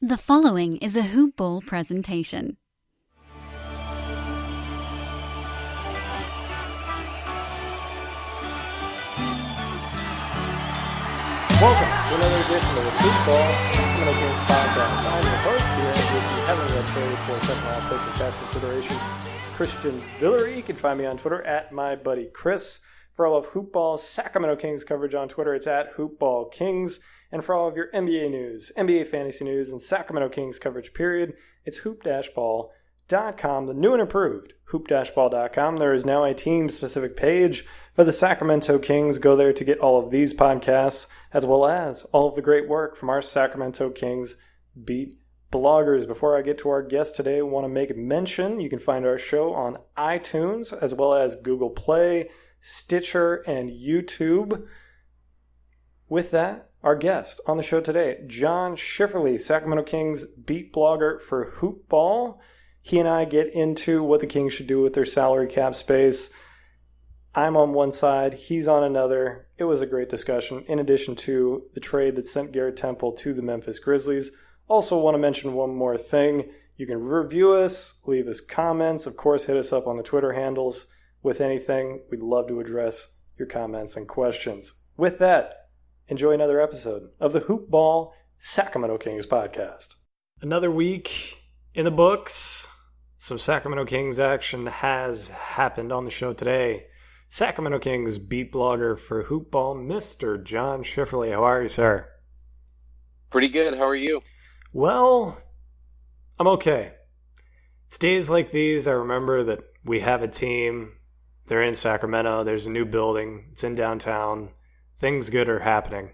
The following is a Hoop Ball presentation. Welcome to another edition of the Hoop Ball Sacramento Kings podcast. I'm your host here, and if you haven't yet traded for second-round pick and cash considerations, Christian Villere. You can find me on Twitter at MyBuddyChris. For all of Hoop Ball's Sacramento Kings coverage on Twitter, it's at HoopBallKings. And for all of your NBA news, NBA fantasy news, and Sacramento Kings coverage period, it's hoop-ball.com, the new and improved hoop-ball.com. There is now a team-specific page for the Sacramento Kings. Go there to get all of these podcasts, as well as all of the great work from our Sacramento Kings beat bloggers. Before I get to our guest today, I want to make mention you can find our show on iTunes, as well as Google Play, Stitcher, and YouTube. With that, our guest on the show today, John Schifferle, Sacramento Kings beat blogger for Hoop Ball. He and I get into what the Kings should do with their salary cap space. I'm on one side, he's on another. It was a great discussion, in addition to the trade that sent Garrett Temple to the Memphis Grizzlies. Also want to mention one more thing. You can review us, leave us comments. Of course, hit us up on the Twitter handles with anything. We'd love to address your comments and questions. With that, enjoy another episode of the Hoop Ball Sacramento Kings podcast. Another week in the books. Some Sacramento Kings action has happened on the show today. Sacramento Kings beat blogger for Hoop Ball, Mr. John Schifferle. How are you, sir? Pretty good. How are you? Well, I'm okay. It's days like these I remember that we have a team. They're in Sacramento. There's a new building. It's in downtown. Things good are happening.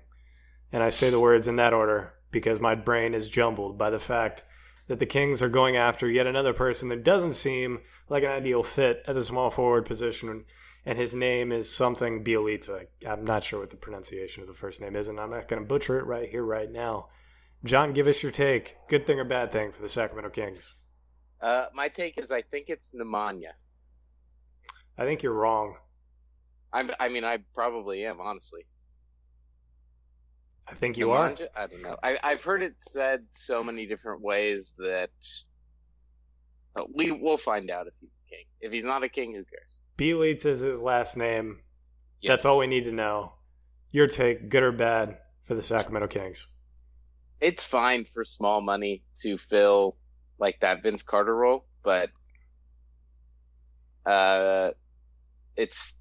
And I say the words in that order because my brain is jumbled by the fact that the Kings are going after yet another person that doesn't seem like an ideal fit at the small forward position. And his name is something Bielitsa. I'm not sure what the pronunciation of the first name is, and I'm not going to butcher it right here, right now. John, give us your take. Good thing or bad thing for the Sacramento Kings? My take is I think it's pneumonia. I think you're wrong. I probably am, honestly. I think you are. I don't know. I've heard it said so many different ways that we'll find out if he's a king. If he's not a king, who cares? Bielitsa is his last name. Yes. That's all we need to know. Your take, good or bad, for the Sacramento Kings? It's fine for small money to fill like that Vince Carter role, but it's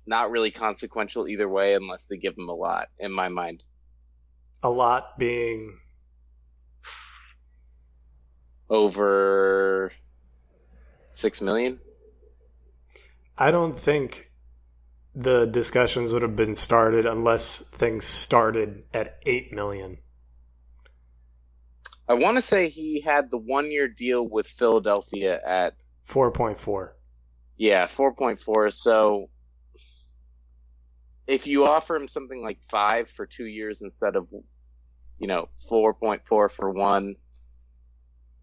not really consequential either way unless they give him a lot, in my mind. A lot being? Over $6 million? I don't think the discussions would have been started unless things started at $8 million. I want to say he had the 1-year deal with Philadelphia at 4.4. Yeah, 4.4. So if you offer him something like 5 for 2 years instead of, 4.4 for 1,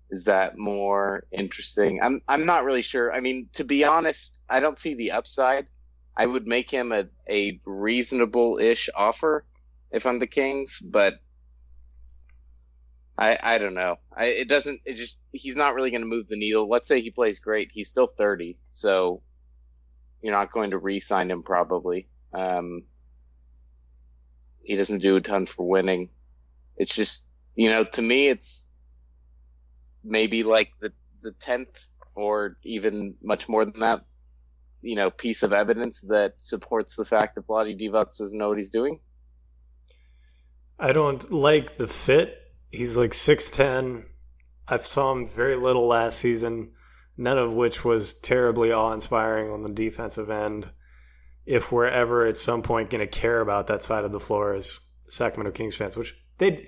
is that more interesting? I'm not really sure. I mean, to be honest, I don't see the upside. I would make him a reasonable-ish offer if I'm the Kings, but I don't know. He's not really going to move the needle. Let's say he plays great. He's still 30, so you're not going to re-sign him probably. He doesn't do a ton for winning. It's just, to me, it's maybe like the 10th or even much more than that, piece of evidence that supports the fact that Vlade Divac doesn't know what he's doing. I don't like the fit. He's like 6'10". I saw him very little last season, none of which was terribly awe-inspiring on the defensive end. If we're ever at some point going to care about that side of the floor as Sacramento Kings fans, which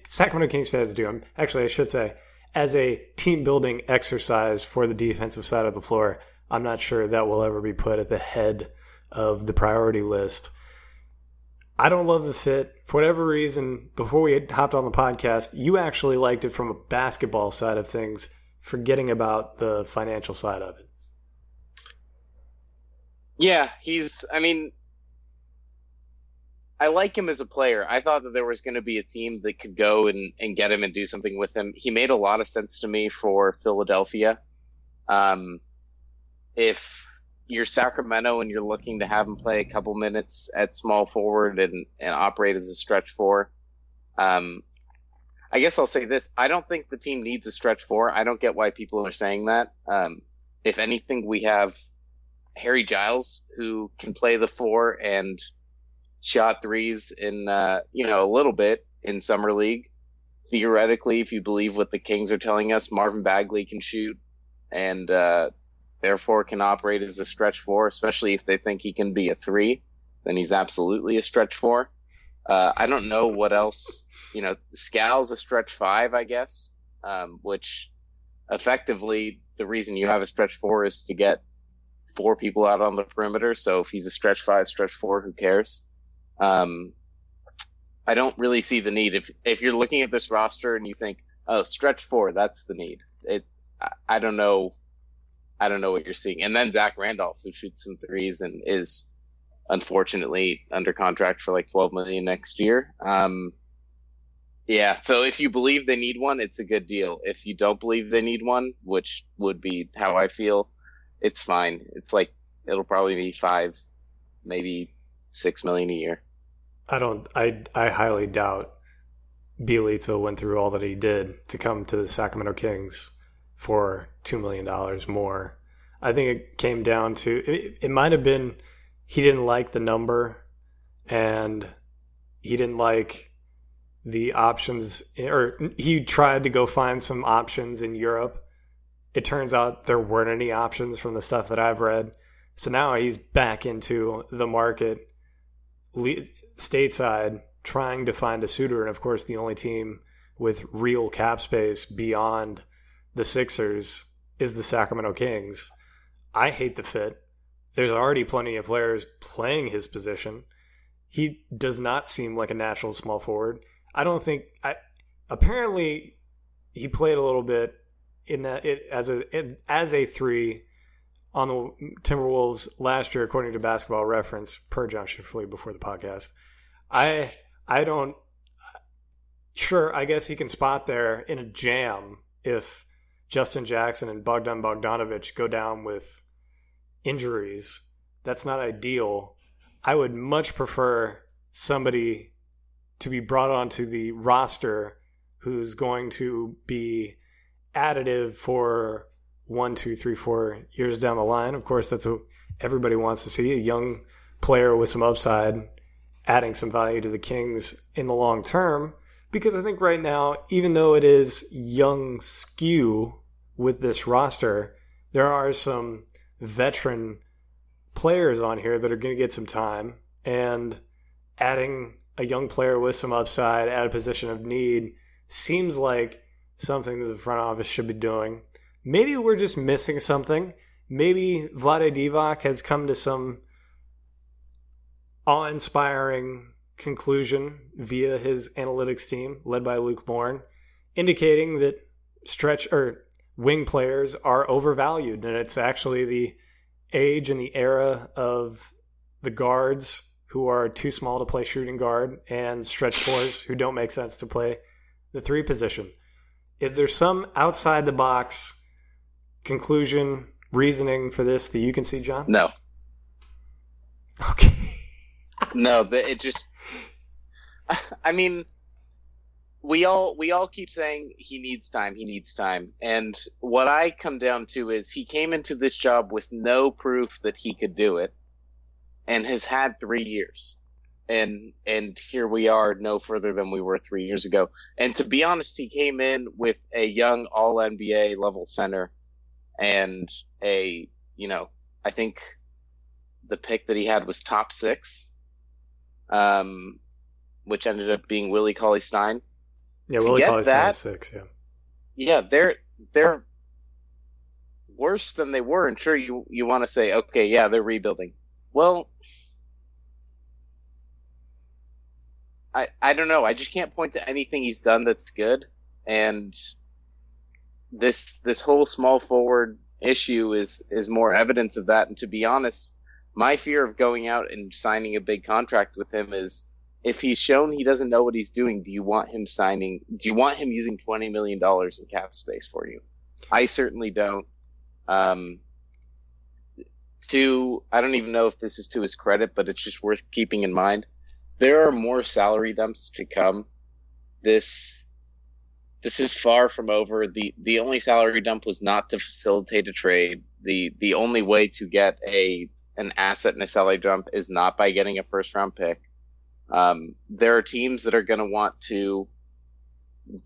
Sacramento Kings fans do. Actually, I should say, as a team-building exercise for the defensive side of the floor, I'm not sure that will ever be put at the head of the priority list. I don't love the fit. For whatever reason, before we hopped on the podcast, you actually liked it from a basketball side of things, forgetting about the financial side of it. Yeah, I like him as a player. I thought that there was going to be a team that could go and get him and do something with him. He made a lot of sense to me for Philadelphia. If you're Sacramento and you're looking to have him play a couple minutes at small forward and operate as a stretch four, I guess I'll say this. I don't think the team needs a stretch four. I don't get why people are saying that. If anything, we have Harry Giles, who can play the four and shot threes in, a little bit in Summer League. Theoretically, if you believe what the Kings are telling us, Marvin Bagley can shoot and therefore can operate as a stretch four, especially if they think he can be a three. Then he's absolutely a stretch four. I don't know what else. Scal's a stretch five, I guess, which effectively the reason you have a stretch four is to get four people out on the perimeter. So if he's a stretch five, stretch four, who cares? I don't really see the need. If you're looking at this roster and you think, oh, stretch four, that's the need. I don't know. I don't know what you're seeing. And then Zach Randolph, who shoots some threes and is unfortunately under contract for like $12 million next year. Yeah. So if you believe they need one, it's a good deal. If you don't believe they need one, which would be how I feel, it's fine. It's like, it'll probably be $5, maybe $6 million a year. I highly doubt Bjelica went through all that he did to come to the Sacramento Kings for $2 million more. I think it came down to, it might have been he didn't like the number and he didn't like the options, or he tried to go find some options in Europe. It turns out there weren't any options from the stuff that I've read. So now he's back into the market stateside trying to find a suitor. And of course, the only team with real cap space beyond the Sixers is the Sacramento Kings. I hate the fit. There's already plenty of players playing his position. He does not seem like a natural small forward. I don't think apparently he played a little bit in that as a three on the Timberwolves last year, according to Basketball Reference, per John Schifferle before the podcast. I guess he can spot there in a jam if Justin Jackson and Bogdan Bogdanovic go down with injuries. That's not ideal. I would much prefer somebody to be brought onto the roster who's going to be additive for 1, 2, 3, 4 years down the line. Of course, that's what everybody wants to see, a young player with some upside adding some value to the Kings in the long term. Because I think right now, even though it is young skew with this roster, there are some veteran players on here that are going to get some time, and adding a young player with some upside at a position of need seems like something that the front office should be doing. Maybe we're just missing something. Maybe Vlade Divac has come to some awe-inspiring conclusion via his analytics team, led by Luke Bourne, indicating that stretch or wing players are overvalued, and it's actually the age and the era of the guards who are too small to play shooting guard and stretch fours who don't make sense to play the three position. Is there some outside the box conclusion, reasoning for this that you can see, John? No. Okay. No, it just, I mean, we all keep saying he needs time. And what I come down to is he came into this job with no proof that he could do it and has had 3 years. And here we are no further than we were 3 years ago. And to be honest, he came in with a young all-NBA level center and I think the pick that he had was top 6, which ended up being Willie Cauley-Stein. Yeah, Willie Cauley-Stein is 6, yeah. Yeah, they're worse than they were. And sure, you want to say, okay, yeah, they're rebuilding. Well, I don't know. I just can't point to anything he's done that's good. And this whole small forward issue is more evidence of that. And to be honest, my fear of going out and signing a big contract with him is if he's shown he doesn't know what he's doing, do you want him using $20 million in cap space for you? I certainly don't. I don't even know if this is to his credit, but it's just worth keeping in mind. There are more salary dumps to come. This is far from over. The only salary dump was not to facilitate a trade. The only way to get an asset in a salary dump is not by getting a first round pick. There are teams that are going to want to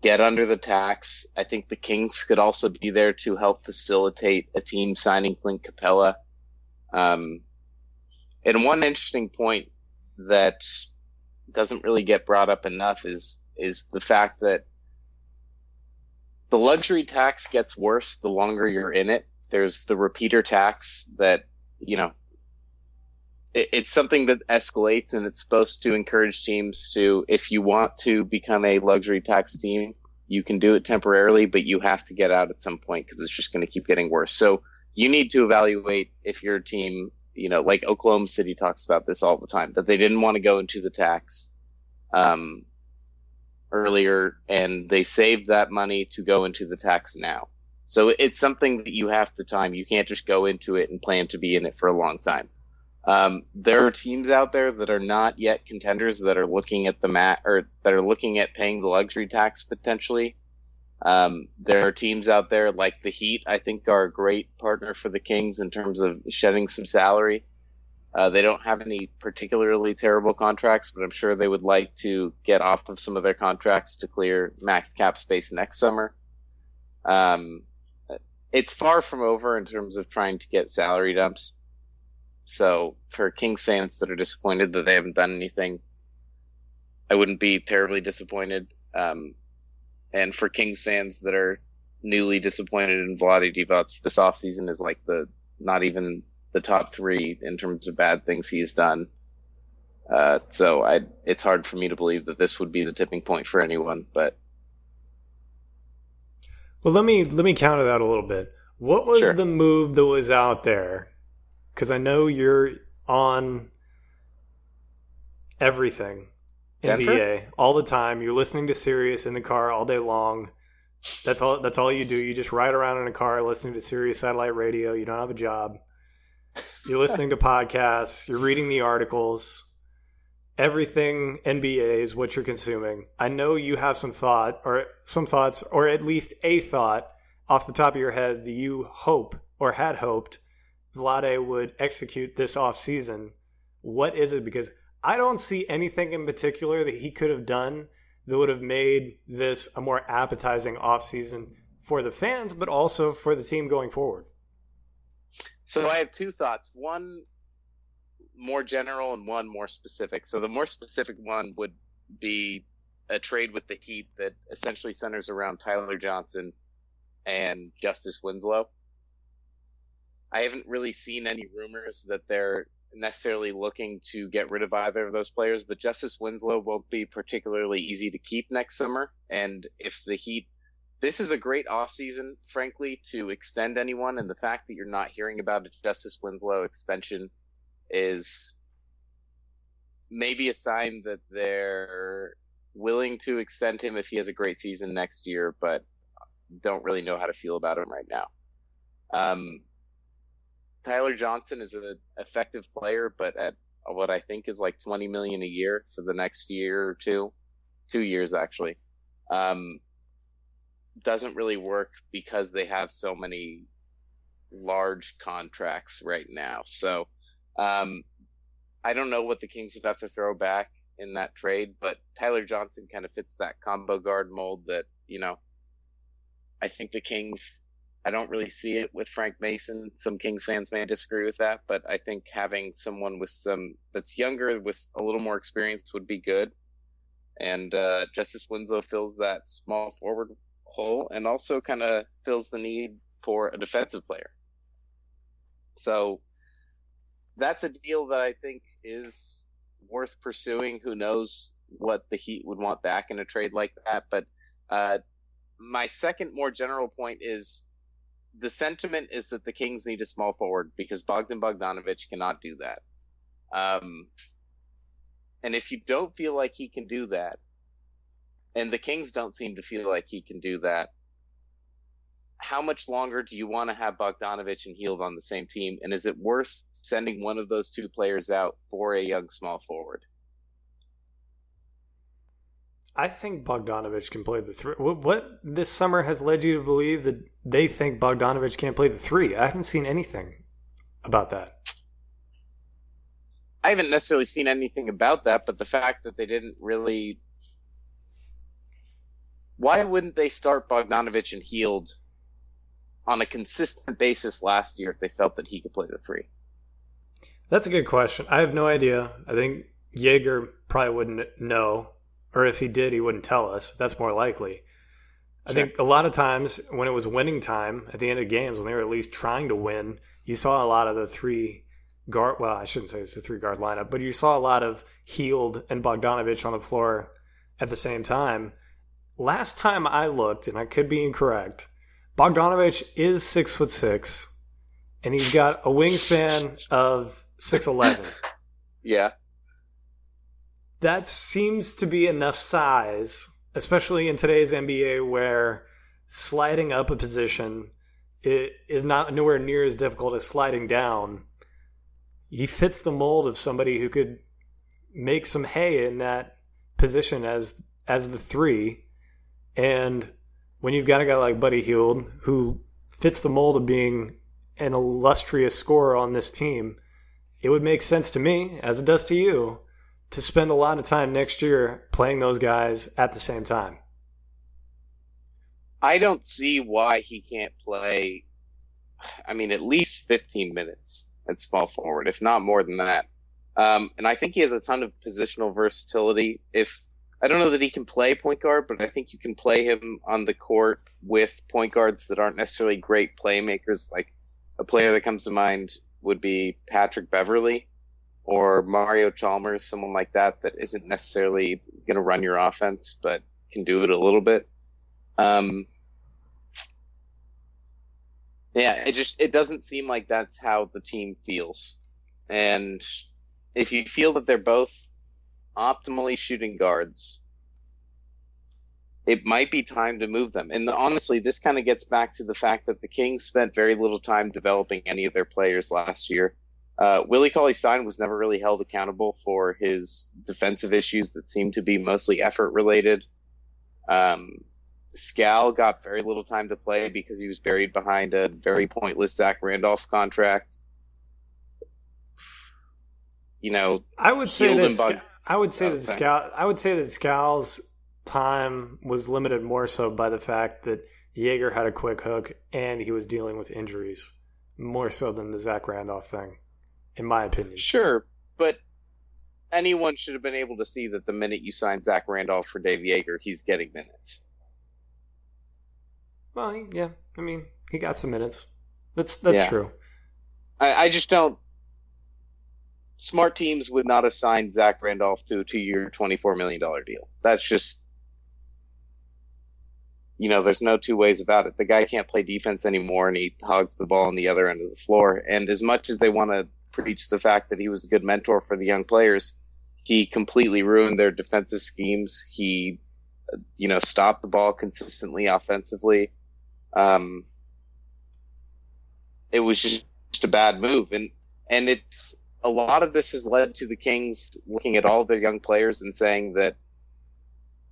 get under the tax. I think the Kings could also be there to help facilitate a team signing Clint Capella. And one interesting point that doesn't really get brought up enough is the fact that the luxury tax gets worse the longer you're in it. There's the repeater tax that, it's something that escalates, and it's supposed to encourage teams to, if you want to become a luxury tax team, you can do it temporarily, but you have to get out at some point because it's just going to keep getting worse. So you need to evaluate if your team, like Oklahoma City talks about this all the time, that they didn't want to go into the tax earlier, and they saved that money to go into the tax now. So it's something that you have to time. You can't just go into it and plan to be in it for a long time. There are teams out there that are not yet contenders that are looking at that are looking at paying the luxury tax potentially. There are teams out there like the Heat, I think, are a great partner for the Kings in terms of shedding some salary. They don't have any particularly terrible contracts, but I'm sure they would like to get off of some of their contracts to clear max cap space next summer. It's far from over in terms of trying to get salary dumps. So for Kings fans that are disappointed that they haven't done anything, I wouldn't be terribly disappointed. And for Kings fans that are newly disappointed in Vlade Divac, this offseason is like not even the top 3 in terms of bad things he's done. So it's hard for me to believe that this would be the tipping point for anyone. But well, let me counter that a little bit. What was the move that was out there? Because I know you're on everything NBA Denver? all the time. You're listening to Sirius in the car all day long. That's all you do. You just ride around in a car listening to Sirius satellite radio. You don't have a job. You're listening to podcasts. You're reading the articles. Everything NBA is what you're consuming. I know you have some thoughts, or at least a thought off the top of your head that you hope or had hoped Vlade would execute this offseason. What is it? Because I don't see anything in particular that he could have done that would have made this a more appetizing offseason for the fans, but also for the team going forward. So I have 2 thoughts. One more general and one more specific. So the more specific one would be a trade with the Heat that essentially centers around Tyler Johnson and Justice Winslow. I haven't really seen any rumors that they're necessarily looking to get rid of either of those players, but Justice Winslow won't be particularly easy to keep next summer. And if the Heat, this is a great offseason, frankly, to extend anyone. And the fact that you're not hearing about a Justice Winslow extension is maybe a sign that they're willing to extend him if he has a great season next year, but don't really know how to feel about him right now. Tyler Johnson is an effective player, but at what I think is like $20 million a year for the next year or 2 years actually, doesn't really work because they have so many large contracts right now. So I don't know what the Kings would have to throw back in that trade, but Tyler Johnson kind of fits that combo guard mold that, I think the Kings, I don't really see it with Frank Mason. Some Kings fans may disagree with that, but I think having someone that's younger with a little more experience would be good. And Justice Winslow fills that small forward hole and also kind of fills the need for a defensive player. So that's a deal that I think is worth pursuing. Who knows what the Heat would want back in a trade like that. But my second more general point is the sentiment is that the Kings need a small forward because Bogdan Bogdanovic cannot do that. And if you don't feel like he can do that, and the Kings don't seem to feel like he can do that, how much longer do you want to have Bogdanovich and Hield on the same team? And is it worth sending one of those two players out for a young small forward? I think Bogdanovich can play the three. What this summer has led you to believe that they think Bogdanovich can't play the three? I haven't seen anything about that. I haven't necessarily seen anything about that, but the fact that they didn't really... Why wouldn't they start Bogdanovich and Hield on a consistent basis last year if they felt that he could play the three? That's a good question. I have no idea. I think Jaeger probably wouldn't know. Or if he did, he wouldn't tell us. That's more likely. I think a lot of times when it was winning time at the end of games, when they were at least trying to win, you saw a lot of the three guard. Well, I shouldn't say it's the three guard lineup, but you saw a lot of Hield and Bogdanovich on the floor at the same time. Last time I looked, and I could be incorrect, Bogdanovich is 6'6", and he's got a wingspan of 6'11". Yeah. That seems to be enough size, especially in today's NBA where sliding up a position is not nowhere near as difficult as sliding down. He fits the mold of somebody who could make some hay in that position as the three. And when you've got a guy like Buddy Hield who fits the mold of being an illustrious scorer on this team, it would make sense to me, as it does to you, to spend a lot of time next year playing those guys at the same time. I don't see why he can't play, at least 15 minutes at small forward, if not more than that. And I think he has a ton of positional versatility. I don't know that he can play point guard, but I think you can play him on the court with point guards that aren't necessarily great playmakers. Like a player that comes to mind would be Patrick Beverley or Mario Chalmers, someone like that isn't necessarily going to run your offense, but can do it a little bit. It doesn't seem like that's how the team feels. And if you feel that they're both optimally shooting guards, it might be time to move them. And honestly, this kind of gets back to the fact that the Kings spent very little time developing any of their players last year. Willie Cauley-Stein was never really held accountable for his defensive issues that seemed to be mostly effort-related. Scal got very little time to play because he was buried behind a very pointless Zach Randolph contract. I would say that Scal's time was limited more so by the fact that Jaeger had a quick hook and he was dealing with injuries more so than the Zach Randolph thing, in my opinion. Sure, but anyone should have been able to see that the minute you sign Zach Randolph for Dave Jaeger, he's getting minutes. Well, yeah, he got some minutes. That's true. I just don't. Smart teams would not have signed Zach Randolph to a 2-year, $24 million deal. That's just, there's no two ways about it. The guy can't play defense anymore, and he hogs the ball on the other end of the floor. And as much as they want to preach the fact that he was a good mentor for the young players, he completely ruined their defensive schemes. He, stopped the ball consistently offensively. It was just a bad move. And it's, a lot of this has led to the Kings looking at all of their young players and saying that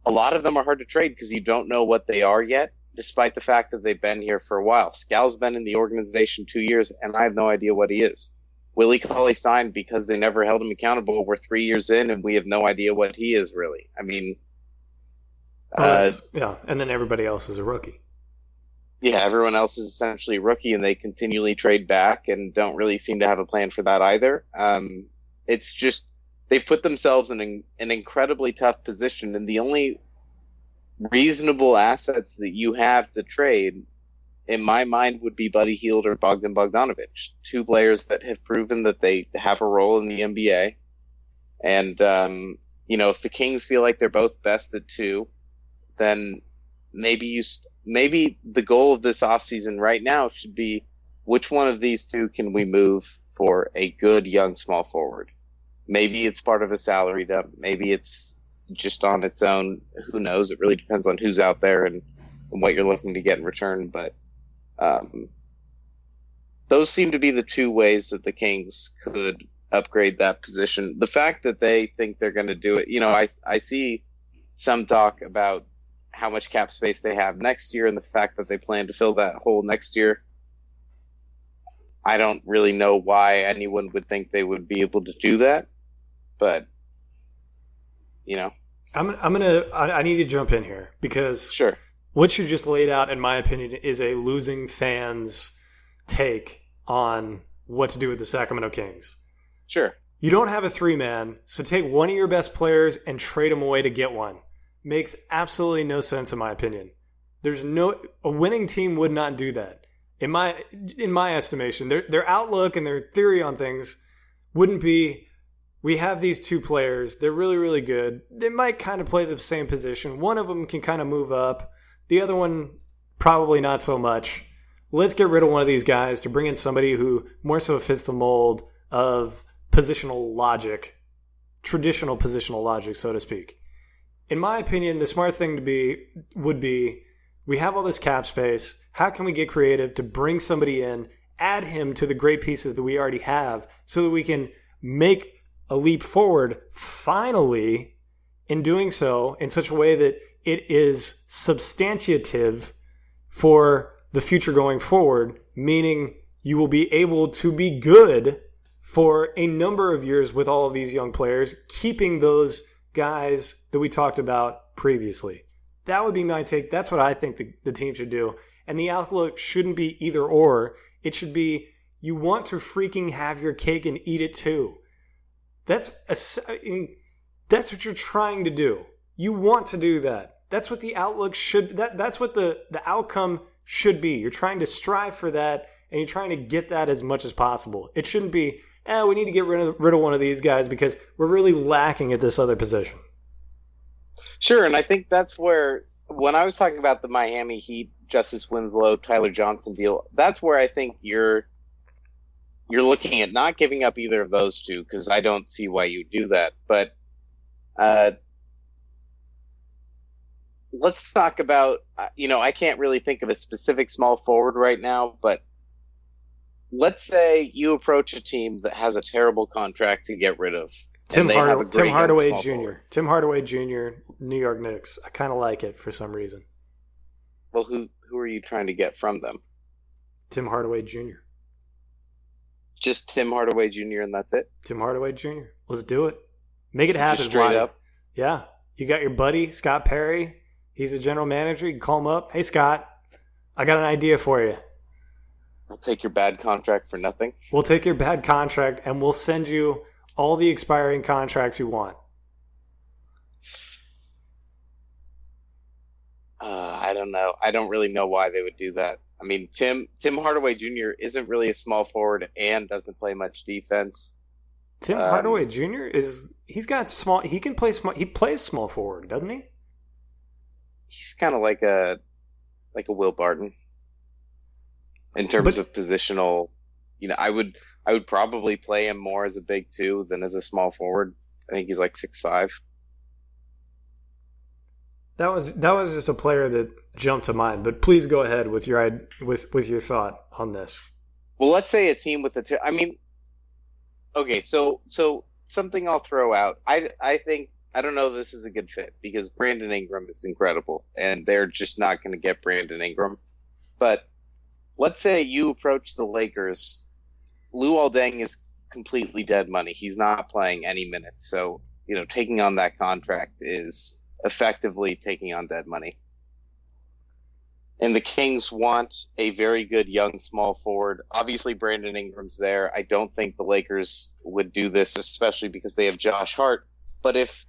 a lot of them are hard to trade because you don't know what they are yet, despite the fact that they've been here for a while. Scal's been in the organization 2 years, and I have no idea what he is. Willie Cauley-Stein, because they never held him accountable, we're 3 years in, and we have no idea what he is really. And then everybody else is a rookie. Yeah, everyone else is essentially a rookie, and they continually trade back and don't really seem to have a plan for that either. It's just they've put themselves in an incredibly tough position, and the only reasonable assets that you have to trade, in my mind, would be Buddy Hield or Bogdan Bogdanovich, two players that have proven that they have a role in the NBA. And, if the Kings feel like they're both best at two, then maybe the goal of this offseason right now should be which one of these two can we move for a good young small forward? Maybe it's part of a salary dump. Maybe it's just on its own. Who knows? It really depends on who's out there and what you're looking to get in return. But those seem to be the two ways that the Kings could upgrade that position. The fact that they think they're going to do it, I see some talk about how much cap space they have next year and the fact that they plan to fill that hole next year. I don't really know why anyone would think they would be able to do that, but I need to jump in here because sure. What you just laid out, in my opinion, is a losing fan's take on what to do with the Sacramento Kings. Sure. You don't have a 3-man, so take one of your best players and trade him away to get one. Makes absolutely no sense in my opinion. A winning team would not do that. In my estimation, their outlook and their theory on things wouldn't be, we have these two players, they're really, really good. They might kind of play the same position. One of them can kind of move up. The other one, probably not so much. Let's get rid of one of these guys to bring in somebody who more so fits the mold of positional logic, traditional positional logic, so to speak. In my opinion, the smart thing would be, we have all this cap space. How can we get creative to bring somebody in, add him to the great pieces that we already have so that we can make a leap forward finally in doing so in such a way that it is substantiative for the future going forward, meaning you will be able to be good for a number of years with all of these young players, keeping those guys that we talked about previously. That would be my take. That's what I think the team should do. And the outlook shouldn't be either or. It should be, you want to freaking have your cake and eat it too. That's what you're trying to do. You want to do that. That's what the outlook should, that's what the outcome should be. You're trying to strive for that, and you're trying to get that as much as possible. It shouldn't be, we need to get rid of one of these guys because we're really lacking at this other position. Sure, and I think that's where, when I was talking about the Miami Heat, Justice Winslow, Tyler Johnson deal, that's where I think you're looking at not giving up either of those two, because I don't see why you do that. But let's talk about, I can't really think of a specific small forward right now, but let's say you approach a team that has a terrible contract to get rid of. Tim Hardaway Jr. Tim Hardaway Jr., New York Knicks. I kind of like it for some reason. Well, who are you trying to get from them? Tim Hardaway Jr. Just Tim Hardaway Jr. and that's it? Tim Hardaway Jr. Let's do it. Make it happen. Just straight up? Yeah. You got your buddy, Scott Perry. He's the general manager. You can call him up. Hey, Scott, I got an idea for you. We'll take your bad contract for nothing? We'll take your bad contract, and we'll send you all the expiring contracts you want. I don't know. I don't really know why they would do that. I mean, Tim Hardaway Jr. isn't really a small forward and doesn't play much defense. Tim Hardaway Jr. He can play small. He plays small forward, doesn't he? He's kind of like a Will Barton in terms of positional. I would probably play him more as a big two than as a small forward. I think he's like 6'5". That was just a player that jumped to mind. But please go ahead with your thought on this. Well, let's say a team with a two. I mean, okay, so something I'll throw out. I think, I don't know if this is a good fit because Brandon Ingram is incredible, and they're just not going to get Brandon Ingram. But let's say you approach the Lakers. Luol Deng is completely dead money. He's not playing any minutes. So, taking on that contract is effectively taking on dead money. And the Kings want a very good young small forward. Obviously, Brandon Ingram's there. I don't think the Lakers would do this, especially because they have Josh Hart. But if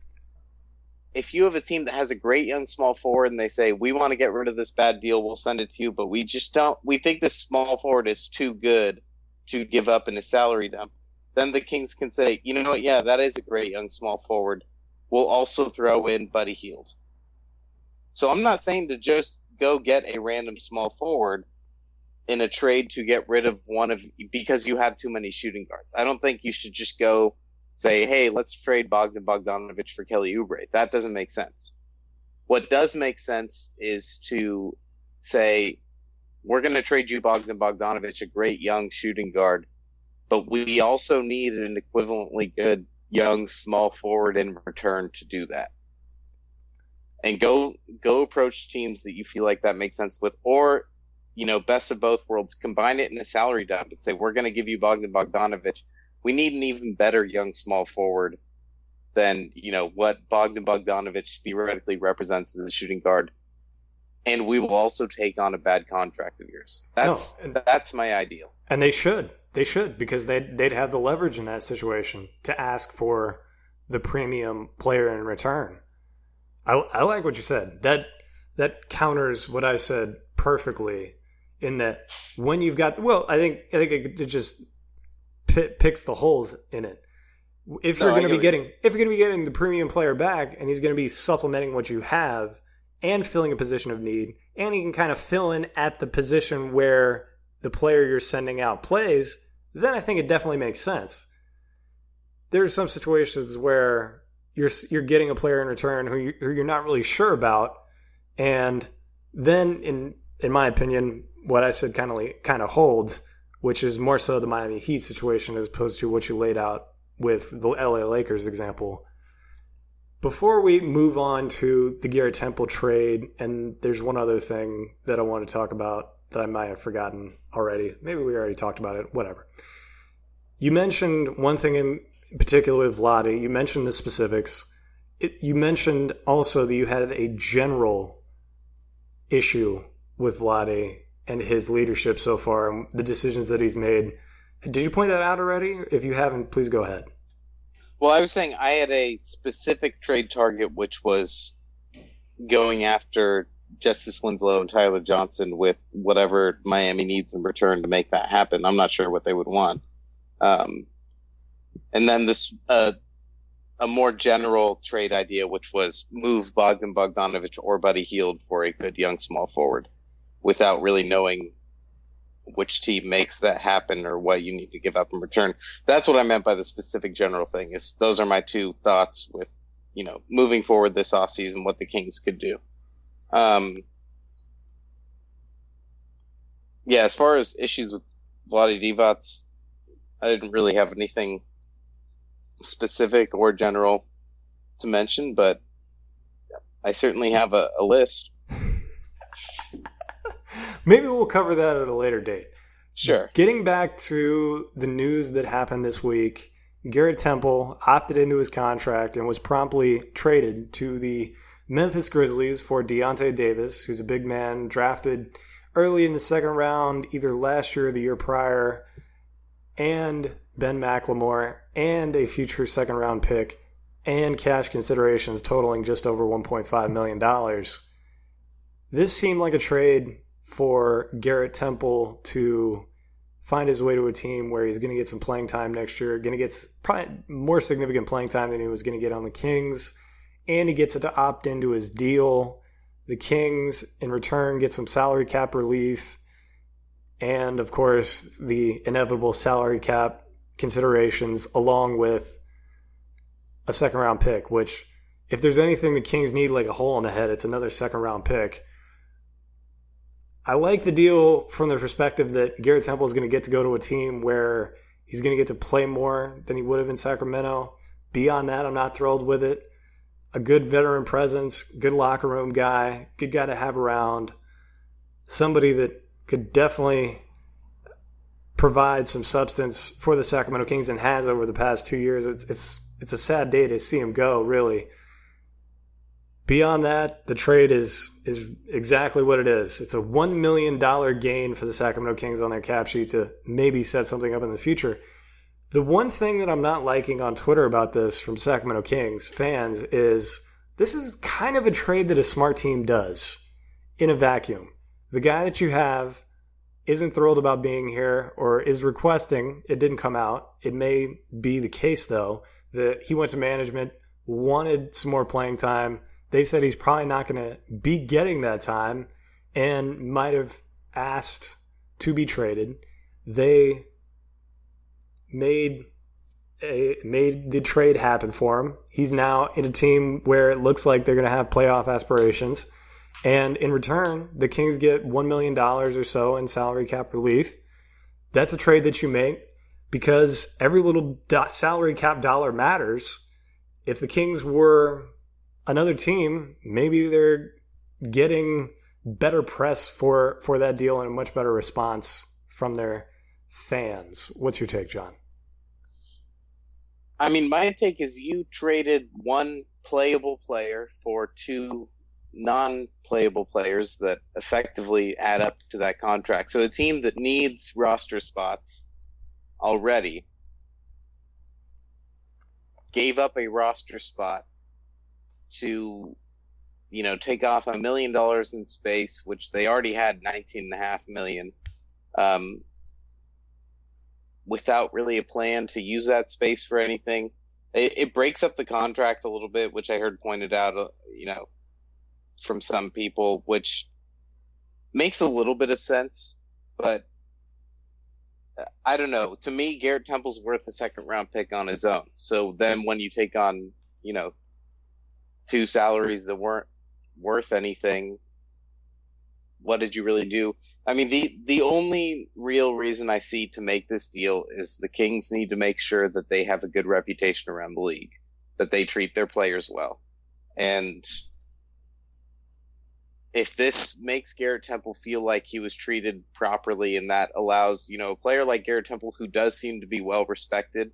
you have a team that has a great young small forward and they say, we want to get rid of this bad deal, we'll send it to you, but we think this small forward is too good to give up in a salary dump, then the Kings can say, you know what, yeah, that is a great young small forward. We'll also throw in Buddy Hield. So I'm not saying to just go get a random small forward in a trade to get rid of because you have too many shooting guards. I don't think you should just go say, hey, let's trade Bogdan Bogdanovic for Kelly Oubre. That doesn't make sense. What does make sense is to say, we're going to trade you Bogdan Bogdanovic, a great young shooting guard, but we also need an equivalently good young small forward in return to do that. And go approach teams that you feel like that makes sense with, or, best of both worlds, combine it in a salary dump and say, we're going to give you Bogdan Bogdanovic. We need an even better young small forward than, what Bogdan Bogdanovic theoretically represents as a shooting guard. And we will also take on a bad contract of yours. That's my ideal. And they should. They should, because they'd have the leverage in that situation to ask for the premium player in return. I like what you said. That counters what I said perfectly, in that when you've got, I think it just picks the holes in it. If you're going to be getting the premium player back, and he's going to be supplementing what you have and filling a position of need, and he can kind of fill in at the position where the player you're sending out plays, then I think it definitely makes sense. There are some situations where you're getting a player in return who you're not really sure about, and then in my opinion, what I said kind of holds, which is more so the Miami Heat situation as opposed to what you laid out with the LA Lakers example. Before we move on to the Garrett Temple trade, and there's one other thing that I want to talk about that I might have forgotten already. Maybe we already talked about it, whatever. You mentioned one thing in particular with Vlade. You mentioned the specifics. You mentioned also that you had a general issue with Vlade and his leadership so far and the decisions that he's made. Did you point that out already? If you haven't, please go ahead. Well, I was saying I had a specific trade target, which was going after Justice Winslow and Tyler Johnson with whatever Miami needs in return to make that happen. I'm not sure what they would want. And then this a more general trade idea, which was move Bogdan Bogdanovic or Buddy Hield for a good young small forward, without really knowing which team makes that happen or what you need to give up in return. That's what I meant by the specific general thing. Those are my two thoughts with, moving forward this offseason, what the Kings could do. As far as issues with Vlade Divac, I didn't really have anything specific or general to mention, but I certainly have a list. Maybe we'll cover that at a later date. Sure. Getting back to the news that happened this week, Garrett Temple opted into his contract and was promptly traded to the Memphis Grizzlies for Deontay Davis, who's a big man drafted early in the second round, either last year or the year prior, and Ben McLemore, and a future second-round pick, and cash considerations totaling just over $1.5 million. This seemed like a trade for Garrett Temple to find his way to a team where he's going to get some playing time next year, going to get probably more significant playing time than he was going to get on the Kings, and he gets to opt into his deal. The Kings, in return, get some salary cap relief, and, of course, the inevitable salary cap considerations along with a second-round pick, which, if there's anything the Kings need like a hole in the head, it's another second-round pick. I like the deal from the perspective that Garrett Temple is going to get to go to a team where he's going to get to play more than he would have in Sacramento. Beyond that, I'm not thrilled with it. A good veteran presence, good locker room guy, good guy to have around. Somebody that could definitely provide some substance for the Sacramento Kings and has over the past 2 years. It's a sad day to see him go, really. Beyond that, the trade is exactly what it is. It's a $1 million gain for the Sacramento Kings on their cap sheet to maybe set something up in the future. The one thing that I'm not liking on Twitter about this from Sacramento Kings fans is this is kind of a trade that a smart team does in a vacuum. The guy that you have isn't thrilled about being here or is requesting, it didn't come out. It may be the case, though, that he went to management, wanted some more playing time. They said he's probably not going to be getting that time and might have asked to be traded. They made made the trade happen for him. He's now in a team where it looks like they're going to have playoff aspirations. And in return, the Kings get $1 million or so in salary cap relief. That's a trade that you make because every little salary cap dollar matters. If the Kings were another team, maybe they're getting better press for that deal and a much better response from their fans. What's your take, John? I mean, my take is you traded one playable player for two non-playable players that effectively add up to that contract. So a team that needs roster spots already gave up a roster spot to, take off $1 million in space, which they already had $19.5 million, without really a plan to use that space for anything. It breaks up the contract a little bit, which I heard pointed out, from some people, which makes a little bit of sense, but I don't know. To me, Garrett Temple's worth a second-round pick on his own. So then when you take on, two salaries that weren't worth anything, what did you really do? I mean, the only real reason I see to make this deal is the Kings need to make sure that they have a good reputation around the league, that they treat their players well. And if this makes Garrett Temple feel like he was treated properly, and that allows, a player like Garrett Temple, who does seem to be well respected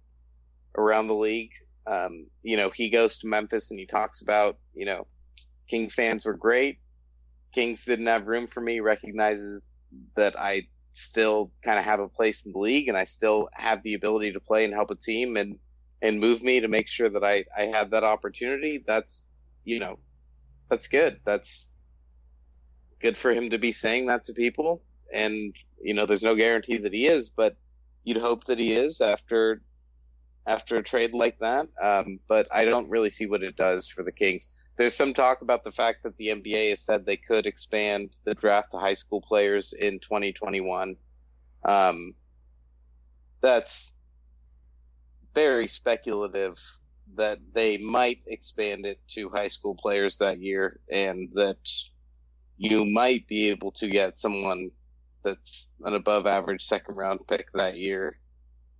around the league, he goes to Memphis and he talks about, Kings fans were great. Kings didn't have room for me, recognizes that I still kind of have a place in the league and I still have the ability to play and help a team and move me to make sure that I have that opportunity. That's, that's good. That's good for him to be saying that to people. And, there's no guarantee that he is, but you'd hope that he is after a trade like that. But I don't really see what it does for the Kings. There's some talk about the fact that the NBA has said they could expand the draft to high school players in 2021. That's very speculative that they might expand it to high school players that year, and that you might be able to get someone that's an above average second round pick that year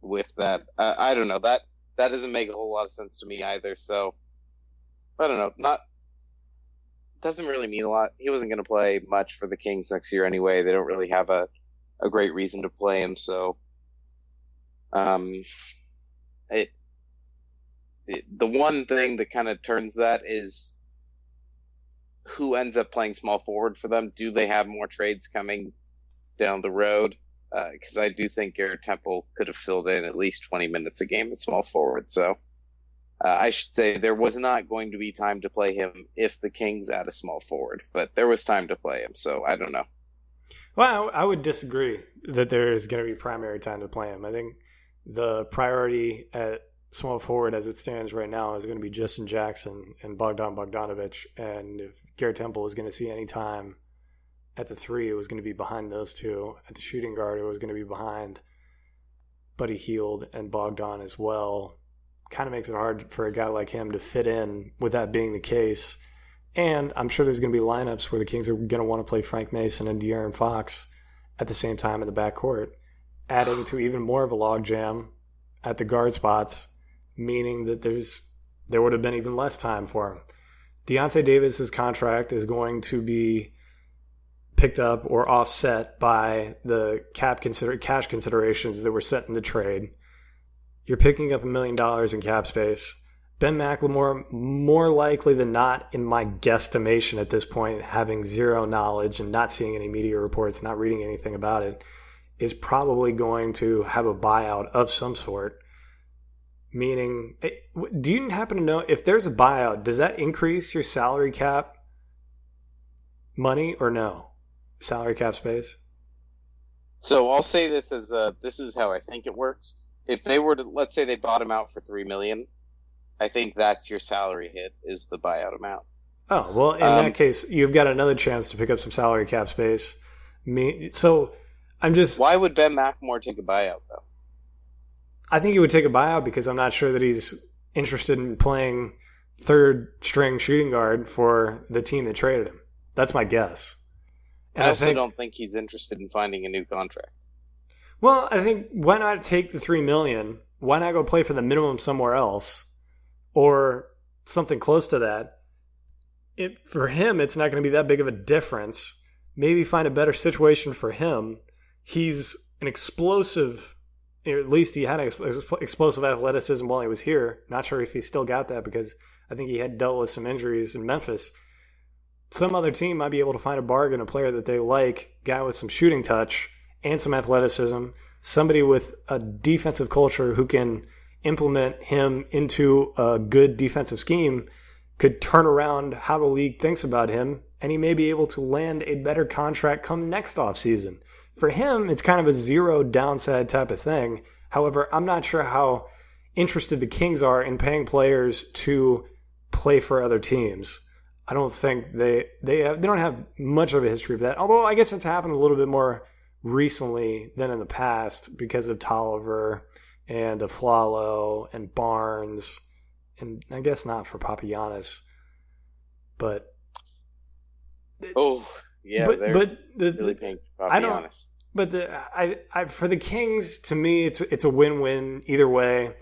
with that. I don't know. That doesn't make a whole lot of sense to me either. So I don't know. Doesn't really mean a lot. He wasn't going to play much for the Kings next year anyway. They don't really have a great reason to play him. So, the one thing that kind of turns that is who ends up playing small forward for them. Do they have more trades coming down the road? Because I do think Garrett Temple could have filled in at least 20 minutes a game at small forward. So I should say there was not going to be time to play him if the Kings add a small forward, but there was time to play him. So I don't know. Well, I would disagree that there is going to be primary time to play him. I think the priority at small forward as it stands right now is going to be Justin Jackson and Bogdan Bogdanovic. And if Garrett Temple was going to see any time at the three, it was going to be behind those two. At the shooting guard, it was going to be behind Buddy Hield and Bogdan as well. Kind of makes it hard for a guy like him to fit in with that being the case. And I'm sure there's going to be lineups where the Kings are going to want to play Frank Mason and De'Aaron Fox at the same time in the backcourt, adding to even more of a logjam at the guard spots, meaning that there would have been even less time for him. Deontay Davis's contract is going to be picked up or offset by the cash considerations that were set in the trade. You're picking up $1 million in cap space. Ben McLemore, more likely than not, in my guesstimation at this point, having zero knowledge and not seeing any media reports, not reading anything about it, is probably going to have a buyout of some sort. Meaning, do you happen to know if there's a buyout, does that increase your salary cap money or no? Salary cap space? So I'll say this this is how I think it works. If they were to, let's say they bought him out for $3 million, I think that's your salary hit is the buyout amount. Oh, well, in that case, you've got another chance to pick up some salary cap space. So I'm just... Why would Ben McLemore take a buyout, though? I think he would take a buyout because I'm not sure that he's interested in playing third string shooting guard for the team that traded him. That's my guess. And I also don't think he's interested in finding a new contract. Well, I think why not take the $3 million? Why not go play for the minimum somewhere else or something close to that? For him, it's not going to be that big of a difference. Maybe find a better situation for him. He's an explosive, or at least he had explosive athleticism while he was here. Not sure if he still got that because I think he had dealt with some injuries in Memphis. Some other team might be able to find a bargain, a player that they like, guy with some shooting touch and some athleticism, somebody with a defensive culture who can implement him into a good defensive scheme, could turn around how the league thinks about him, and he may be able to land a better contract come next offseason. For him, it's kind of a zero downside type of thing. However, I'm not sure how interested the Kings are in paying players to play for other teams. I don't think they don't have much of a history of that. Although I guess it's happened a little bit more recently than in the past because of Tolliver and Aflalo and Barnes, and I guess not for Papagiannis, but really paying for Papagiannis. But for the Kings, to me, it's a win-win either way.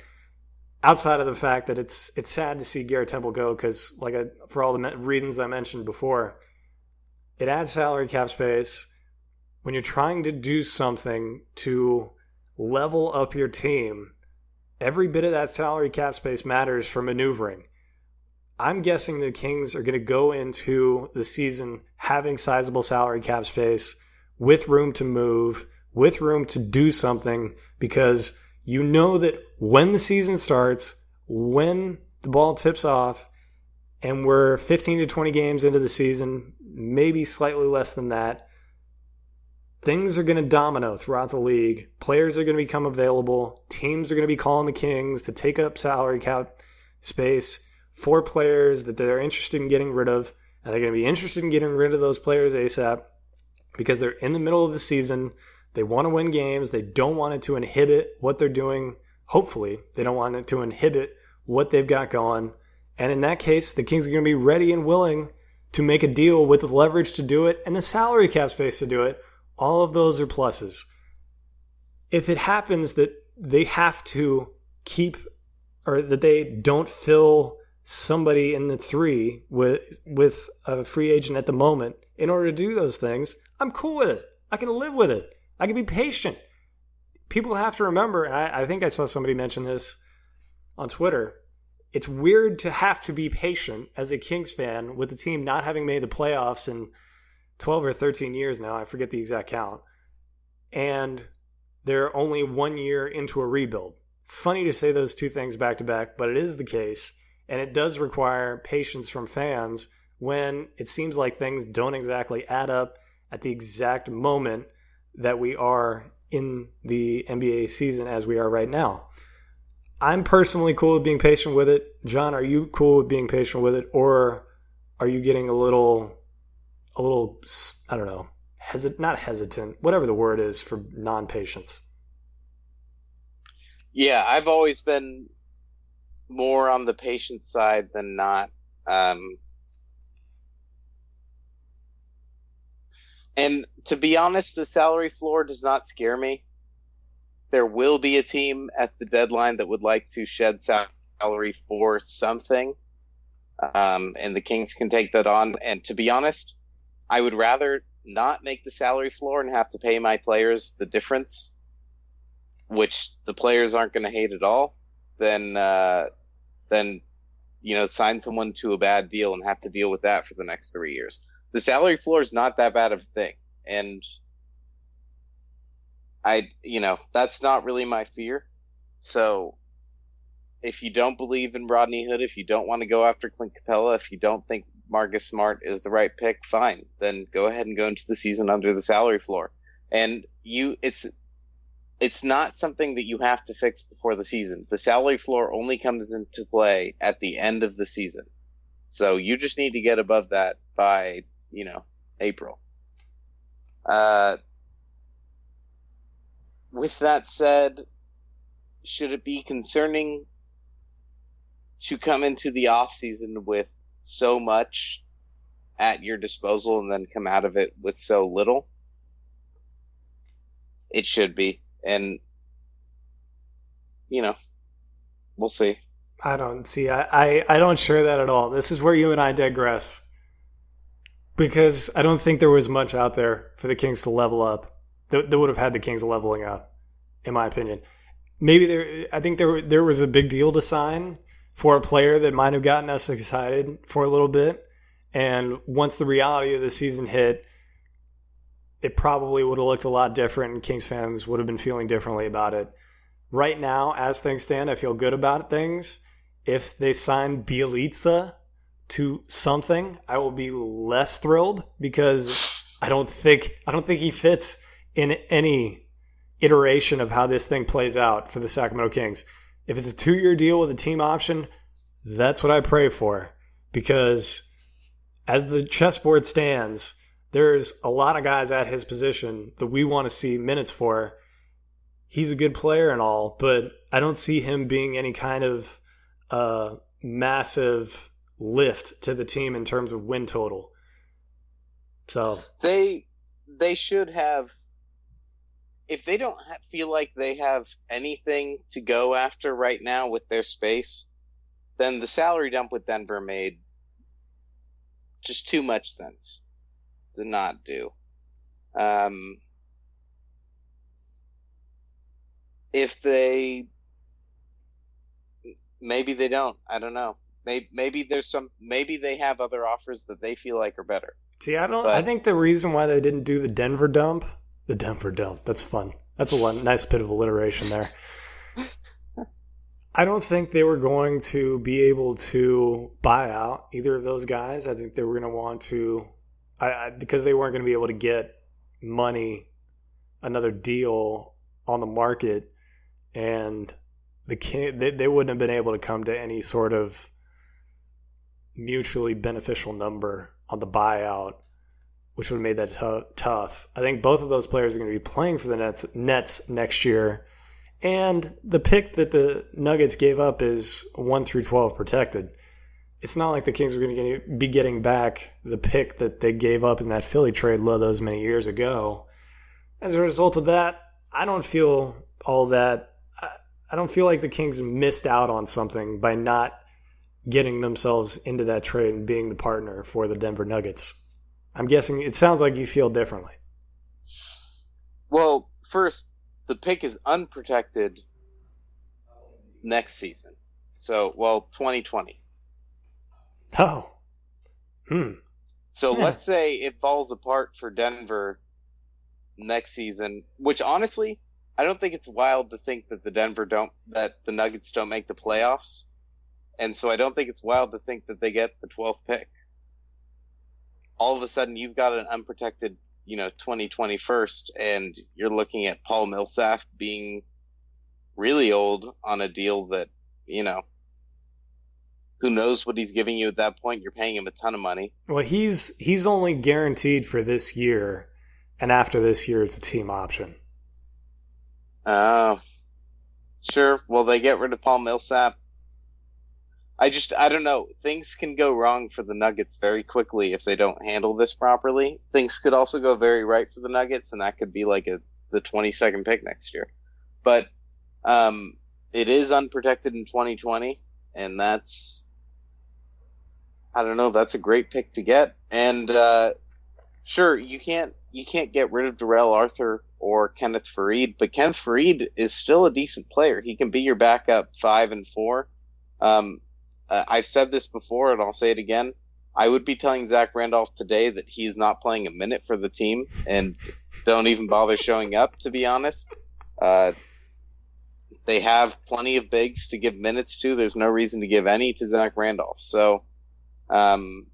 Outside of the fact that it's sad to see Garrett Temple go because, for all the reasons I mentioned before, it adds salary cap space. When you're trying to do something to level up your team, every bit of that salary cap space matters for maneuvering. I'm guessing the Kings are going to go into the season having sizable salary cap space, with room to move, with room to do something, because you know that when the season starts, when the ball tips off, and we're 15 to 20 games into the season, maybe slightly less than that, things are going to domino throughout the league. Players are going to become available. Teams are going to be calling the Kings to take up salary cap space for players that they're interested in getting rid of. And they're going to be interested in getting rid of those players ASAP because they're in the middle of the season. They want to win games. They don't want it to inhibit what they're doing. Hopefully, they don't want it to inhibit what they've got going. And in that case, the Kings are going to be ready and willing to make a deal with the leverage to do it and the salary cap space to do it. All of those are pluses. If it happens that they have to keep, or that they don't fill somebody in the 3 with a free agent at the moment in order to do those things, I'm cool with it. I can live with it. I can be patient. People have to remember, and I think I saw somebody mention this on Twitter, it's weird to have to be patient as a Kings fan with the team not having made the playoffs in 12 or 13 years now. I forget the exact count. And they're only 1 year into a rebuild. Funny to say those two things back to back, but it is the case. And it does require patience from fans when it seems like things don't exactly add up at the exact moment that we are in the NBA season as we are right now. I'm personally cool with being patient with it. John, are you cool with being patient with it? Or are you getting a little, I don't know, not hesitant, whatever the word is for non-patience? Yeah, I've always been more on the patient side than not. And to be honest, the salary floor does not scare me. There will be a team at the deadline that would like to shed salary for something. And the Kings can take that on. And to be honest, I would rather not make the salary floor and have to pay my players the difference, which the players aren't going to hate at all, than sign someone to a bad deal and have to deal with that for the next 3 years. The salary floor is not that bad of a thing. And that's not really my fear. So if you don't believe in Rodney Hood, if you don't want to go after Clint Capella, if you don't think Marcus Smart is the right pick, fine. Then go ahead and go into the season under the salary floor. And it's not something that you have to fix before the season. The salary floor only comes into play at the end of the season. So you just need to get above that by, April. With that said, should it be concerning to come into the offseason with so much at your disposal and then come out of it with so little? It should be. And, we'll see. I don't see. I don't share that at all. This is where you and I digress. Because I don't think there was much out there for the Kings to level up that would have had the Kings leveling up, in my opinion. I think there was a big deal to sign for a player that might have gotten us excited for a little bit. And once the reality of the season hit, it probably would have looked a lot different and Kings fans would have been feeling differently about it. Right now, as things stand, I feel good about things. If they sign Bielitsa to something, I will be less thrilled because I don't think he fits in any iteration of how this thing plays out for the Sacramento Kings. If it's a 2-year deal with a team option, that's what I pray for. Because as the chessboard stands, there's a lot of guys at his position that we want to see minutes for. He's a good player and all, but I don't see him being any kind of massive lift to the team in terms of win total. So they should have, if they don't feel like they have anything to go after right now with their space, then the salary dump with Denver made just too much sense to not do. If they, maybe they don't. I don't know. Maybe they have other offers that they feel like are better. See, I think the reason why they didn't do the Denver dump, that's fun. That's a nice bit of alliteration there. I don't think they were going to be able to buy out either of those guys. I think they were going to want to, because they weren't going to be able to get another deal on the market, and they wouldn't have been able to come to any sort of mutually beneficial number on the buyout, which would have made that tough. I think both of those players are going to be playing for the Nets next year, and the pick that the Nuggets gave up is 1 through 12 protected. It's not like the Kings are going to be getting back the pick that they gave up in that Philly trade those many years ago. As a result of that, I don't feel all that. I don't feel like the Kings missed out on something by not getting themselves into that trade and being the partner for the Denver Nuggets. I'm guessing it sounds like you feel differently. Well, first, the pick is unprotected next season. So, 2020. Oh. So let's say it falls apart for Denver next season, which honestly, I don't think it's wild to think that the Nuggets don't make the playoffs. And so I don't think it's wild to think that they get the 12th pick. All of a sudden you've got an unprotected, 2020 first, and you're looking at Paul Millsap being really old on a deal that, who knows what he's giving you at that point. You're paying him a ton of money. Well, he's only guaranteed for this year, and after this year it's a team option. Sure. Well, they get rid of Paul Millsap. I don't know. Things can go wrong for the Nuggets very quickly if they don't handle this properly. Things could also go very right for the Nuggets, and that could be like the 22nd pick next year. But it is unprotected in 2020, and that's, I don't know, that's a great pick to get. And sure, you can't get rid of Darrell Arthur or Kenneth Faried, but Kenneth Faried is still a decent player. He can be your backup 5 and 4. I've said this before, and I'll say it again. I would be telling Zach Randolph today that he's not playing a minute for the team, and don't even bother showing up, to be honest. They have plenty of bigs to give minutes to. There's no reason to give any to Zach Randolph. So go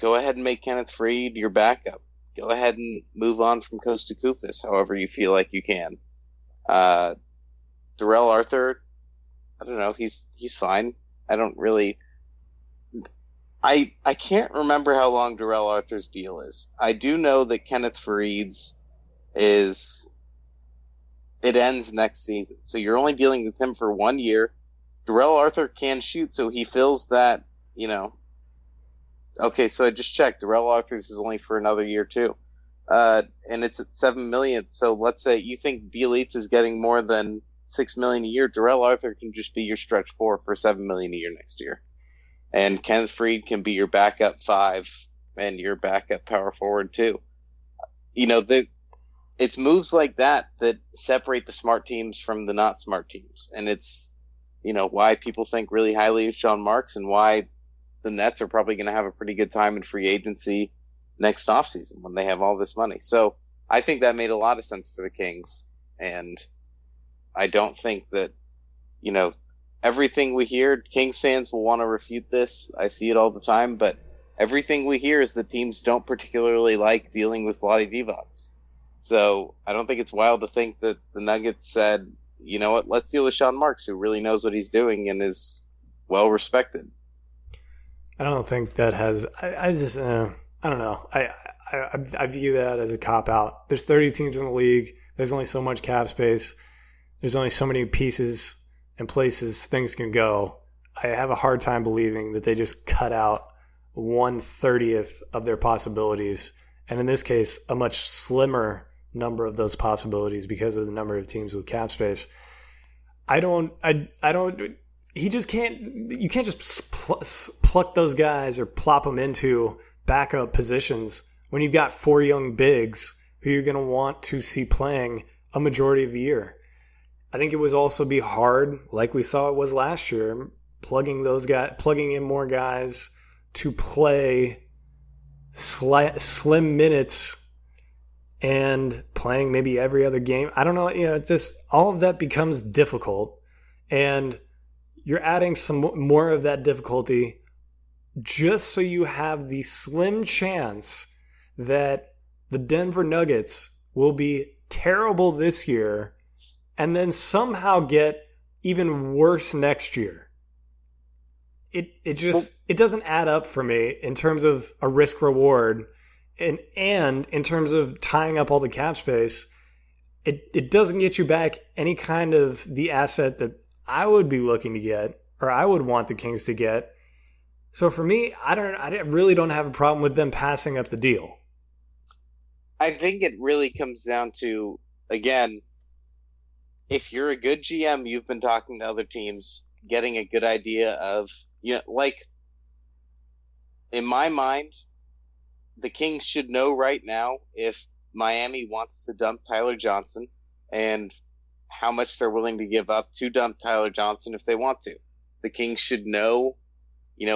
ahead and make Kenneth Faried your backup. Go ahead and move on from Kosta Koufos, however you feel like you can. Darrell Arthur, I don't know, he's fine. I don't really... I can't remember how long Darrell Arthur's deal is. I do know that Kenneth Faried's is it ends next season. So you're only dealing with him for 1 year. Darrell Arthur can shoot, so he fills that, Okay, so I just checked. Darrell Arthur's is only for another year, too. And it's at $7 million. So let's say you think Bielitz is getting more than $6 million a year. Darrell Arthur can just be your stretch 4 for $7 million a year next year. And Kenneth Faried can be your backup 5 and your backup power forward, too. It's moves like that separate the smart teams from the not smart teams. And it's, why people think really highly of Sean Marks and why the Nets are probably going to have a pretty good time in free agency next offseason when they have all this money. So I think that made a lot of sense for the Kings. And I don't think that, everything we hear, Kings fans will want to refute this. I see it all the time, but everything we hear is that teams don't particularly like dealing with Vlade Divac. So I don't think it's wild to think that the Nuggets said, you know what, let's deal with Sean Marks, who really knows what he's doing and is well respected. I don't think that has. I don't know. I view that as a cop out. There's 30 teams in the league. There's only so much cap space. There's only so many pieces and places things can go. I have a hard time believing that they just cut out 1/30th of their possibilities, and in this case, a much slimmer number of those possibilities because of the number of teams with cap space. I don't. He just can't. You can't just pluck those guys or plop them into backup positions when you've got 4 young bigs who you're going to want to see playing a majority of the year. I think it would also be hard, like we saw it was last year, plugging in more guys to play slim minutes and playing maybe every other game. I don't know. It's just all of that becomes difficult, and you're adding some more of that difficulty just so you have the slim chance that the Denver Nuggets will be terrible this year and then somehow get even worse next year. It doesn't add up for me in terms of a risk reward and in terms of tying up all the cap space. It doesn't get you back any kind of the asset that I would be looking to get, or I would want the Kings to get. So for me, I really don't have a problem with them passing up the deal. I think it really comes down to, again, if you're a good GM, you've been talking to other teams, getting a good idea of, in my mind, the Kings should know right now if Miami wants to dump Tyler Johnson and how much they're willing to give up to dump Tyler Johnson if they want to. The Kings should know,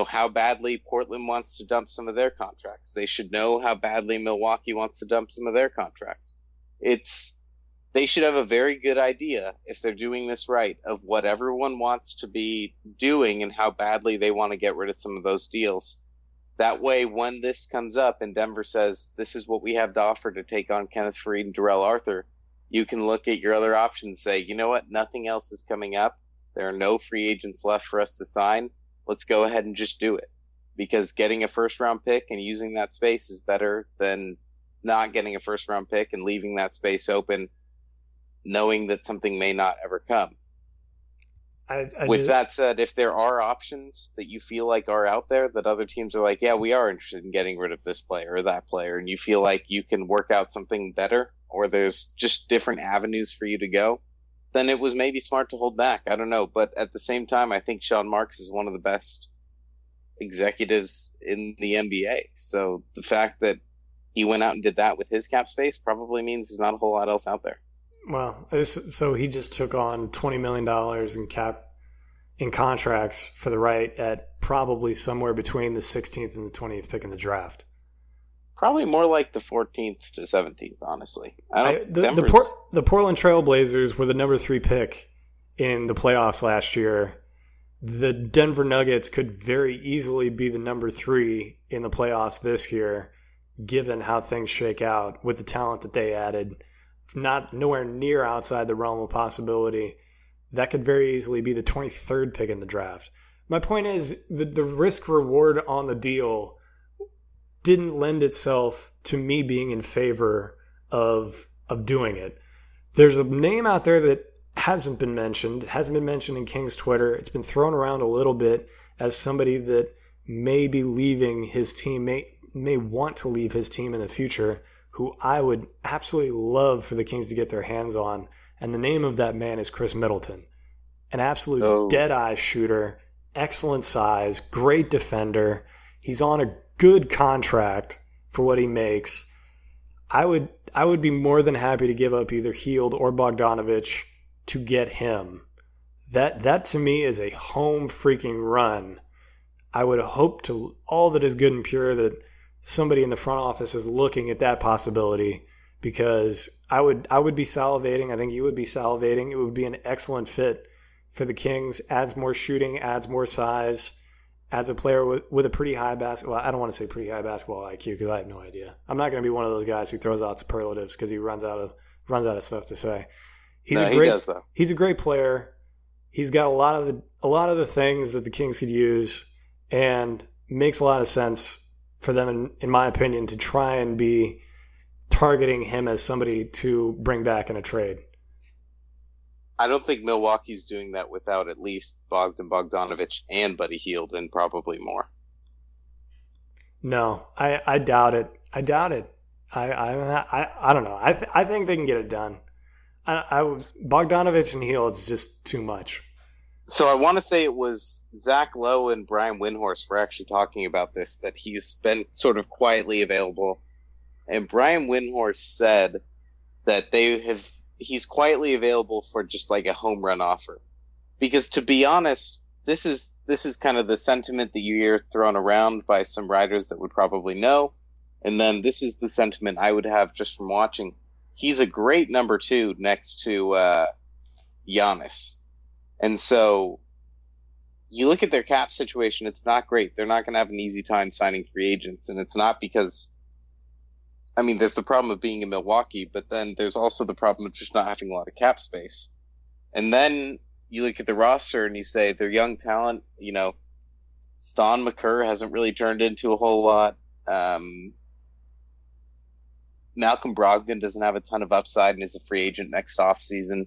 how badly Portland wants to dump some of their contracts. They should know how badly Milwaukee wants to dump some of their contracts. They should have a very good idea, if they're doing this right, of what everyone wants to be doing and how badly they want to get rid of some of those deals. That way, when this comes up and Denver says, this is what we have to offer to take on Kenneth Faried and Darrell Arthur, you can look at your other options and say, you know what, nothing else is coming up. There are no free agents left for us to sign. Let's go ahead and just do it. Because getting a first-round pick and using that space is better than not getting a first-round pick and leaving that space open, knowing that something may not ever come. That said, if there are options that you feel like are out there that other teams are like, yeah, we are interested in getting rid of this player or that player, and you feel like you can work out something better, or there's just different avenues for you to go, then it was maybe smart to hold back. I don't know. But at the same time, I think Sean Marks is one of the best executives in the NBA. So the fact that he went out and did that with his cap space probably means there's not a whole lot else out there. Well, so he just took on $20 million in contracts for the right at probably somewhere between the 16th and the 20th pick in the draft. Probably more like the 14th to 17th, honestly. The Portland Trail Blazers were the number 3 pick in the playoffs last year. The Denver Nuggets could very easily be the number 3 in the playoffs this year, given how things shake out with the talent that they added. It's not nowhere near outside the realm of possibility. That could very easily be the 23rd pick in the draft. My point is the risk reward on the deal didn't lend itself to me being in favor of doing it. There's a name out there that hasn't been mentioned in King's Twitter. It's been thrown around a little bit as somebody that may be leaving his team, may want to leave his team in the future, who I would absolutely love for the Kings to get their hands on. And the name of that man is Chris Middleton. An absolute dead-eye shooter, excellent size, great defender. He's on a good contract for what he makes. I would be more than happy to give up either Hield or Bogdanovich to get him. That to me is a home freaking run. I would hope to all that is good and pure that somebody in the front office is looking at that possibility, because I would be salivating. I think you would be salivating. It would be an excellent fit for the Kings. Adds more shooting, adds more size, adds a player with a pretty high basketball. Well, I don't want to say pretty high basketball IQ because I have no idea. I'm not going to be one of those guys who throws out superlatives because he runs out of stuff to say. He does, though. He's a great player. He's got a lot of the things that the Kings could use, and makes a lot of sense for them, in my opinion, to try and be targeting him as somebody to bring back in a trade. I don't think Milwaukee's doing that without at least Bogdanovich and Buddy Hield, and probably more. No, I doubt it. I don't know. I think they can get it done. Bogdanovich and Hield is just too much. So I want to say it was Zach Lowe and Brian Windhorst were actually talking about this, that he's been sort of quietly available. And Brian Windhorst said that he's quietly available for just like a home run offer. Because to be honest, this is kind of the sentiment that you hear thrown around by some writers that would probably know. And then this is the sentiment I would have just from watching. He's a great number 2 next to Giannis. And so you look at their cap situation, it's not great. They're not going to have an easy time signing free agents. And it's not because, I mean, there's the problem of being in Milwaukee, but then there's also the problem of just not having a lot of cap space. And then you look at the roster and you say they're young talent. You know, Thon McCurr hasn't really turned into a whole lot. Malcolm Brogdon doesn't have a ton of upside and is a free agent next offseason.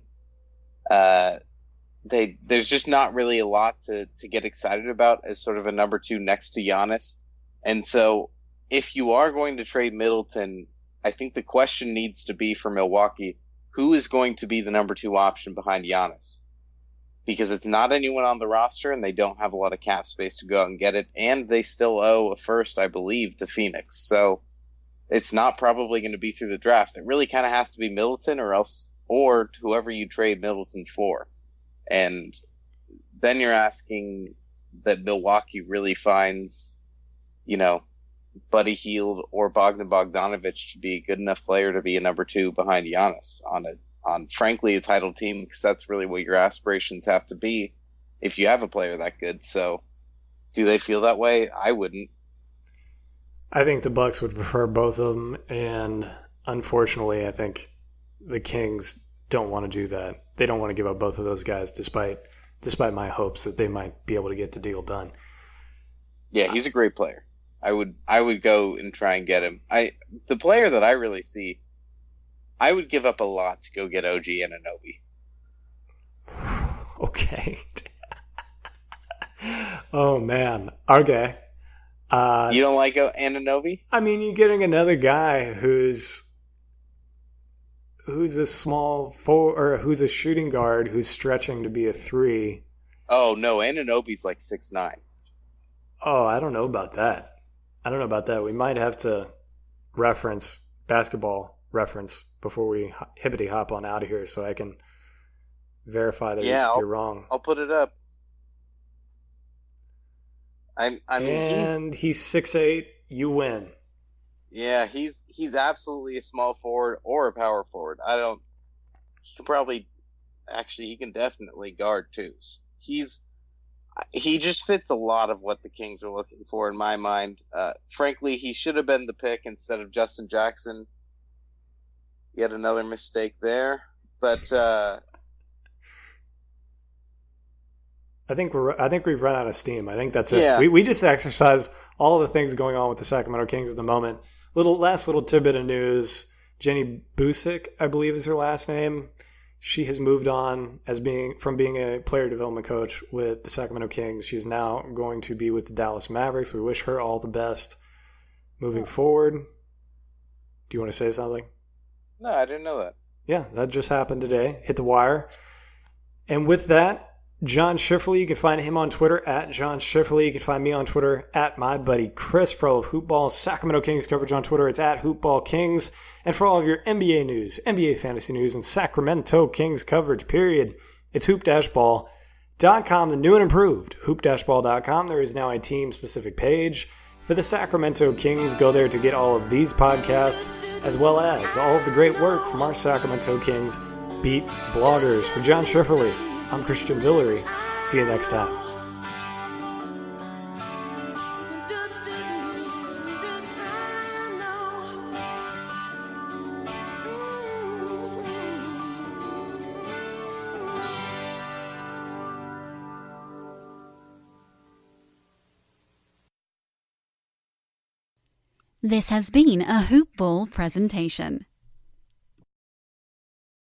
There's just not really a lot to get excited about as sort of a number 2 next to Giannis. And so if you are going to trade Middleton, I think the question needs to be for Milwaukee, who is going to be the number 2 option behind Giannis? Because it's not anyone on the roster, and they don't have a lot of cap space to go out and get it, and they still owe a first, I believe, to Phoenix. So it's not probably going to be through the draft. It really kind of has to be Middleton or whoever you trade Middleton for. And then you're asking that Milwaukee really finds, you know, Buddy Hield or Bogdanovich to be a good enough player to be a number 2 behind Giannis on frankly a title team, because that's really what your aspirations have to be if you have a player that good. So do they feel that way? I wouldn't. I think the Bucks would prefer both of them, and unfortunately I think the Kings don't want to do that. They don't want to give up both of those guys despite my hopes that they might be able to get the deal done. Yeah, he's a great player. I would go and try and get him. The player that I really see, I would give up a lot to go get OG Anunoby. Okay. Oh man. Okay. You don't like Anunoby? I mean, you're getting another guy who's a small forward, or who's a shooting guard who's stretching to be a 3. Oh no, Anunoby's like 6'9". Oh, I don't know about that. We might have to reference Basketball Reference before we hippity hop on out of here, so I can verify that you're wrong. I'll put it up. He's 6'8". You win. Yeah, he's absolutely a small forward or a power forward. He can definitely guard twos. He just fits a lot of what the Kings are looking for in my mind. Frankly, he should have been the pick instead of Justin Jackson. Yet another mistake there, but I think we've run out of steam. I think that's it. Yeah. We just exercised all of the things going on with the Sacramento Kings at the moment. Last little tidbit of news. Jenny Busick, I believe is her last name. She has moved on from being a player development coach with the Sacramento Kings. She's now going to be with the Dallas Mavericks. We wish her all the best moving forward. Do you want to say something? No, I didn't know that. Yeah, that just happened today. Hit the wire. And with that, John Schifferle, you can find him on Twitter at John Schifferle. You can find me on Twitter at my buddy Chris. For all of Hoopball Sacramento Kings coverage on Twitter, it's at Hoopball Kings. And for all of your NBA news, NBA fantasy news, and Sacramento Kings coverage, period, it's hoop-ball.com, the new and improved hoop-ball.com. There is now a team-specific page for the Sacramento Kings. Go there to get all of these podcasts, as well as all of the great work from our Sacramento Kings beat bloggers. For John Schifferle, I'm Christian Villere. See you next time. This has been a Hoop Ball presentation.